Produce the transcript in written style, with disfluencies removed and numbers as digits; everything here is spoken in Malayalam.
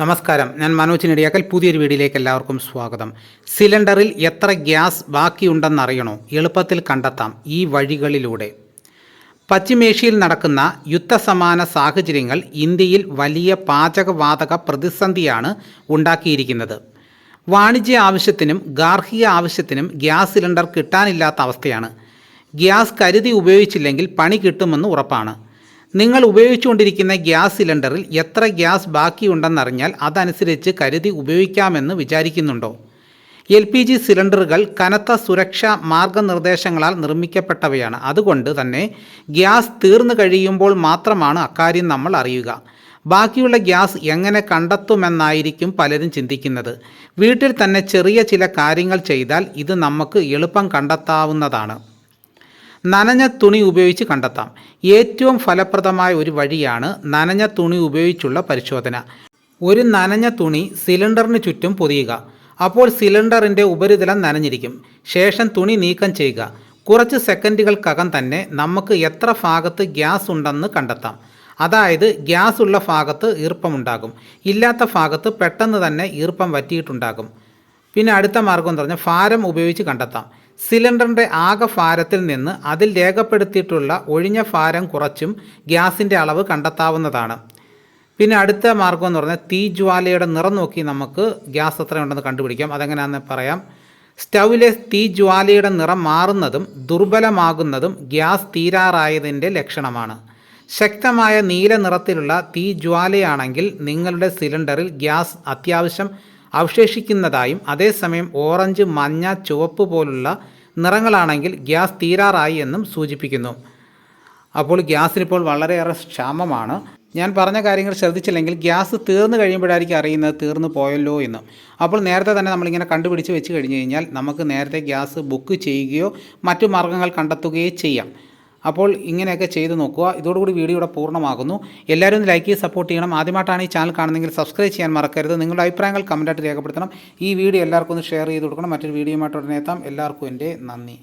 നമസ്കാരം, ഞാൻ മനോജ് നെടിയാക്കൽ. പുതിയൊരു വീഡിയോയിലേക്ക് എല്ലാവർക്കും സ്വാഗതം. സിലിണ്ടറിൽ എത്ര ഗ്യാസ് ബാക്കിയുണ്ടെന്നറിയണോ? എളുപ്പത്തിൽ കണ്ടെത്താം ഈ വഴികളിലൂടെ. പശ്ചിമേഷ്യയിൽ നടക്കുന്ന യുദ്ധസമാന സാഹചര്യങ്ങൾ ഇന്ത്യയിൽ വലിയ പാചകവാതക പ്രതിസന്ധിയാണ് ഉണ്ടാക്കിയിരിക്കുന്നത്. വാണിജ്യ ആവശ്യത്തിനും ഗാർഹിക ആവശ്യത്തിനും ഗ്യാസ് സിലിണ്ടർ കിട്ടാനില്ലാത്ത അവസ്ഥയാണ്. ഗ്യാസ് കരുതി ഉപയോഗിച്ചില്ലെങ്കിൽ പണി കിട്ടുമെന്ന് ഉറപ്പാണ്. നിങ്ങൾ ഉപയോഗിച്ചുകൊണ്ടിരിക്കുന്ന ഗ്യാസ് സിലിണ്ടറിൽ എത്ര ഗ്യാസ് ബാക്കിയുണ്ടെന്നറിഞ്ഞാൽ അതനുസരിച്ച് കരുതി ഉപയോഗിക്കാമെന്ന് വിചാരിക്കുന്നുണ്ടോ? LPG സിലിണ്ടറുകൾ കനത്ത സുരക്ഷാ മാർഗനിർദ്ദേശങ്ങളാൽ നിർമ്മിക്കപ്പെട്ടവയാണ്. അതുകൊണ്ട് തന്നെ ഗ്യാസ് തീർന്നു കഴിയുമ്പോൾ മാത്രമാണ് അക്കാര്യം നമ്മൾ അറിയുക. ബാക്കിയുള്ള ഗ്യാസ് എങ്ങനെ കണ്ടെത്തുമെന്നായിരിക്കും പലരും ചിന്തിക്കുന്നത്. വീട്ടിൽ തന്നെ ചെറിയ ചില കാര്യങ്ങൾ ചെയ്താൽ ഇത് നമുക്ക് എളുപ്പം കണ്ടെത്താവുന്നതാണ്. നനഞ്ഞ തുണി ഉപയോഗിച്ച് കണ്ടെത്താം. ഏറ്റവും ഫലപ്രദമായ ഒരു വഴിയാണ് നനഞ്ഞ തുണി ഉപയോഗിച്ചുള്ള പരിശോധന. ഒരു നനഞ്ഞ തുണി സിലിണ്ടറിന് ചുറ്റും പൊതിയുക. അപ്പോൾ സിലിണ്ടറിൻ്റെ ഉപരിതലം നനഞ്ഞിരിക്കും. ശേഷം തുണി നീക്കം ചെയ്യുക. കുറച്ച് സെക്കൻഡുകൾക്കകം തന്നെ നമുക്ക് എത്ര ഭാഗത്ത് ഗ്യാസ് ഉണ്ടെന്ന് കണ്ടെത്താം. അതായത് ഗ്യാസ് ഉള്ള ഭാഗത്ത് ഈർപ്പമുണ്ടാകും, ഇല്ലാത്ത ഭാഗത്ത് പെട്ടെന്ന് തന്നെ ഈർപ്പം വറ്റിയിട്ടുണ്ടാകും. പിന്നെ അടുത്ത മാർഗം എന്ന് പറഞ്ഞാൽ ഭാരം ഉപയോഗിച്ച് കണ്ടെത്താം. സിലിണ്ടറിൻ്റെ ആകെ ഭാരത്തിൽ നിന്ന് അതിൽ രേഖപ്പെടുത്തിയിട്ടുള്ള ഒഴിഞ്ഞ ഭാരം കുറച്ചും ഗ്യാസിൻ്റെ അളവ് കണ്ടെത്താവുന്നതാണ്. പിന്നെ അടുത്ത മാർഗം എന്ന് പറഞ്ഞാൽ തീജ്വാലയുടെ നിറം നോക്കി നമുക്ക് ഗ്യാസ് എത്രയുണ്ടെന്ന് കണ്ടുപിടിക്കാം. അതെങ്ങനെയാണെന്ന് പറയാം. സ്റ്റൗവിലെ തീജ്വാലയുടെ നിറം മാറുന്നതും ദുർബലമാകുന്നതും ഗ്യാസ് തീരാറായതിൻ്റെ ലക്ഷണമാണ്. ശക്തമായ നീല നിറത്തിലുള്ള തീജ്വാലയാണെങ്കിൽ നിങ്ങളുടെ സിലിണ്ടറിൽ ഗ്യാസ് അത്യാവശ്യം അവശേഷിക്കുന്നതായും, അതേസമയം ഓറഞ്ച്, മഞ്ഞ, ചുവപ്പ് പോലുള്ള നിറങ്ങളാണെങ്കിൽ ഗ്യാസ് തീരാറായി എന്നും സൂചിപ്പിക്കുന്നു. അപ്പോൾ ഗ്യാസിനിപ്പോൾ വളരെയേറെ ക്ഷാമമാണ്. ഞാൻ പറഞ്ഞ കാര്യങ്ങൾ ശ്രദ്ധിച്ചില്ലെങ്കിൽ ഗ്യാസ് തീർന്നു കഴിയുമ്പോഴായിരിക്കും അറിയുന്നത് തീർന്നു പോയല്ലോ എന്ന്. അപ്പോൾ നേരത്തെ തന്നെ നമ്മളിങ്ങനെ കണ്ടുപിടിച്ച് വെച്ച് കഴിഞ്ഞ് കഴിഞ്ഞാൽ നമുക്ക് നേരത്തെ ഗ്യാസ് ബുക്ക് ചെയ്യുകയോ മറ്റു മാർഗ്ഗങ്ങൾ കണ്ടെത്തുകയോ ചെയ്യാം. അപ്പോൾ ഇങ്ങനെയൊക്കെ ചെയ്ത് നോക്കുക. ഇതോടുകൂടി വീഡിയോ ഇവിടെ പൂർണ്ണമാകുന്നു. എല്ലാവരും ഒന്ന് ലൈക്ക് ചെയ്ത് സപ്പോർട്ട് ചെയ്യണം. ആദ്യമായിട്ടാണ് ഈ ചാനൽ കാണുന്നതെങ്കിൽ സബ്സ്ക്രൈബ് ചെയ്യാൻ മറക്കരുത്. നിങ്ങളുടെ അഭിപ്രായങ്ങൾ കമൻറ്റായിട്ട് രേഖപ്പെടുത്തണം. ഈ വീഡിയോ എല്ലാവർക്കും ഒന്ന് ഷെയർ ചെയ്ത് കൊടുക്കണം. മറ്റൊരു വീഡിയോയുമായിട്ട് ഉടനെ എത്താം. എല്ലാവർക്കും എൻ്റെ നന്ദി.